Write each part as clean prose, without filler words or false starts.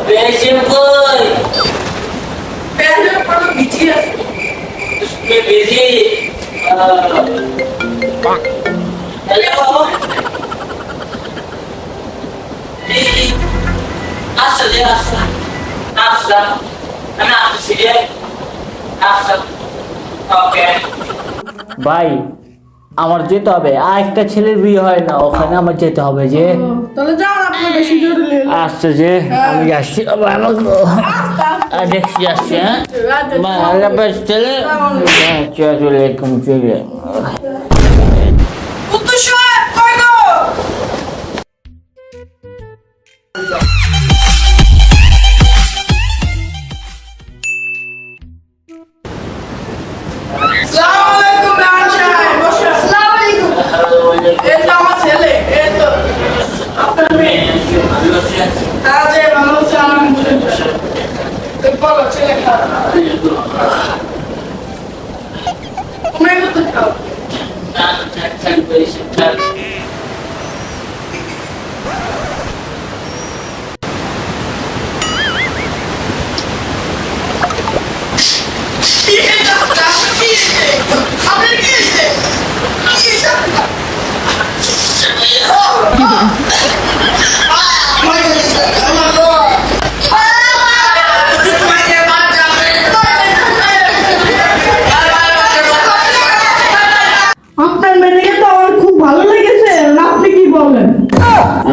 Basin कोई पहले पढ़ो बीजीएस उसमें बेसी hello Asal, anak sih asal, oke. ভাই আমার যেতে হবে, আর একটা ছেলের বিয়ে হয় না, ওখানে আমার যেতে হবে যে। তাহলে যাও আপনি বেশি জরুরি। আসছে যে আমি আসছি, দেখছি আসছি। হ্যাঁ আল্লাহ হাফেজ ছেলে, চলে চলে।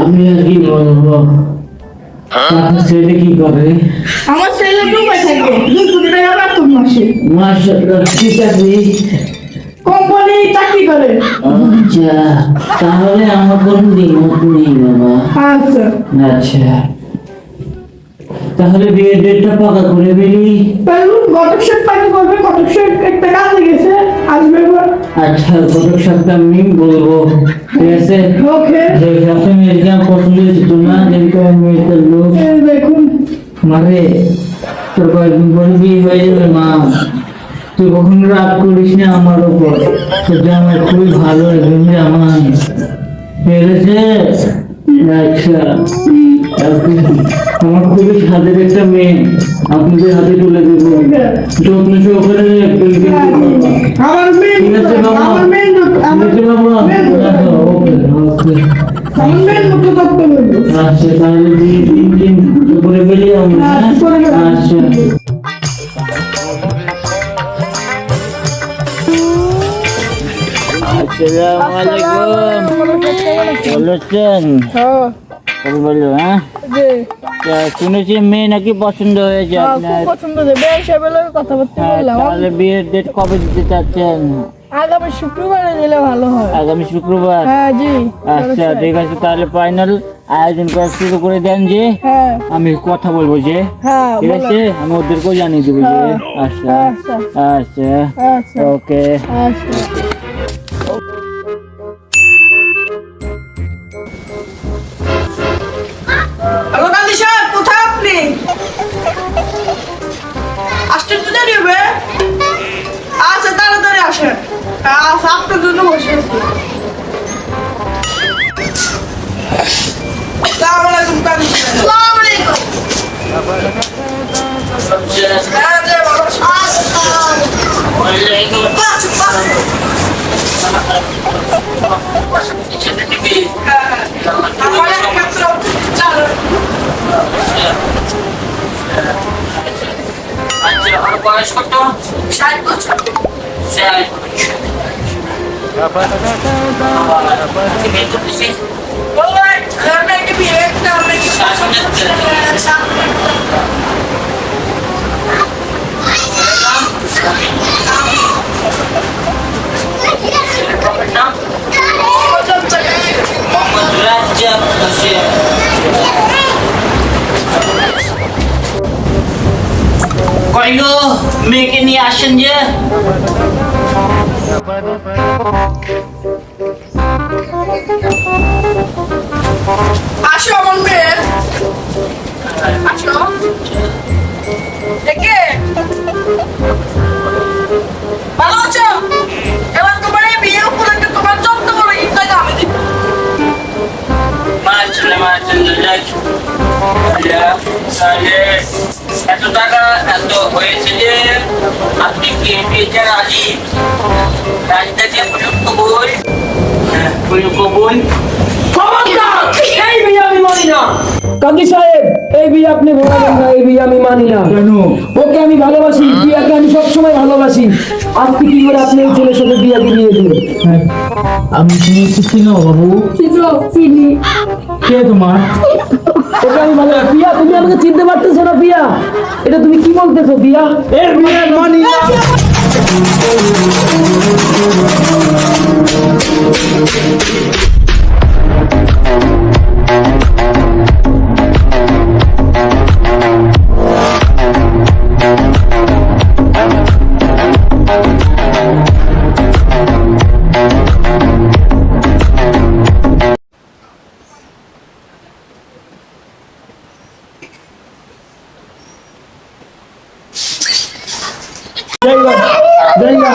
আমি আর কি বলবো, আপনার ছেলে কি করে? আমার ছেলে ডুবে থাকে, 2 কোটি টাকা বেতন মাসে। মাশাআল্লাহ, ঠিক আছে। কোম্পানি চাকরি করে। আচ্ছা, তাহলে আমার কোনো দ্বিমত নেই বাবা। আচ্ছা আচ্ছা, তাহলে বিয়ের ডেটটা পাকা করে ফেলি। তাহলে গত সপ্তাহে করবে, গত সপ্তাহে একটা কাজে গেছে, আসবে এবার। আচ্ছা, গত সপ্তাহে আমি বলবো, ঠিক আছে? ওকে। যে সপ্তাহে মেয়েটা পছন্দ হয়েছে তোমার, এরকম মেয়েটার লোক দেখুন মানে তোর কয়েকদিন পরে বিয়ে হয়ে যাবে মা। তুই কখনো রাগ করিস না আমার উপর, তোর জামাই খুবই ভালো একজন জামাই, ঠিক আছে? আচ্ছা, আমার খুবই সাদের একটা মেয়ে আপনাদের হাতে তুলে দেবো, যত্ন সহকারে আমার মেয়ে, ঠিক আছে বাবা? আমার মেয়ে, ঠিক আছে বাবা? ওকে ওকে। আমার মেয়ের মতো তত্ত্ব করবো। আচ্ছা, তাহলে 2-3 দিন করে ফেলি আমরা। আচ্ছা, আসসালামু আলাইকুম। ভালো আছেন? হ্যাঁ বলো। হ্যাঁ, জি শুনেছি মেয়ে নাকি পছন্দ হয়েছে আপনার। খুব পছন্দ যে বিয়ে হিসাবে কথাবার্তা বললাম। তাহলে বিয়ের ডেট কবে দিতে চাচ্ছেন? আগামী শুক্রবারে দিলে ভালো হয়। আগামী শুক্রবার? হ্যাঁ জি। আচ্ছা ঠিক আছে, তাহলে ফাইনাল আয়োজন করা শুরু করে দেন যে। হ্যাঁ আমি কথা বলবো যে, হ্যাঁ ঠিক আছে? আমি ওদেরকেও জানিয়ে দেবো যে। আচ্ছা আচ্ছা আচ্ছা, আচ্ছা ওকে। আচ্ছা। হ্যালো গান্ধী সাহেব, কোথায় আপনি? আসতে তো দেরি হবে। আচ্ছা তাড়াতাড়ি আসেন। আচ্ছা, আপনার জন্য বসে আছি। আসসালামু আলাইকুম গান্ধী সাহেব। আসসালামু আলাইকুম। হ্যাঁ যে ভালো বয়স কত? 60 বছর। 60 বছর। কইলো মেয়েকে নিয়ে আসেন যে। আসো আমার মেয়ে, আসো। দেখে ভালো আছো? এবার তোমার এই বিয়ে উপলক্ষে তোমার যত্ন করে টাকা আমি দিব। মাশাআল্লাহ মাশাআল্লাহ। তাহলে এত টাকা এত হয়েছে যে আপনি কি বিয়েতে রাজি? রাজিটা দিয়ে বলুন কবুল। হ্যাঁ, বলুন কবুল। খবরদার! এই বিয়ে আমি মানি না। কাজী সাহেব, এই বিয়ে আপনি ভোলাবেন না, এই বিয়ে আমি মানি না। কেন? ওকে আমি ভালোবাসি, বিয়াকে আমি সবসময় ভালোবাসি। আজকে কি করে আপনি এই ছেলের সাথে বিয়াকে বিয়ে দিলেন? হ্যাঁ, আমি তুমি কি চিনো বাবু? চিনি। কে তোমার? ওকে আমি ভালো পিয়া, তুমি আমাকে চিনতে পারতেছো না পিয়া? এটা তুমি কি বলতেছো পিয়া? এর বিয়ে মানি না। জায়গা জায়গা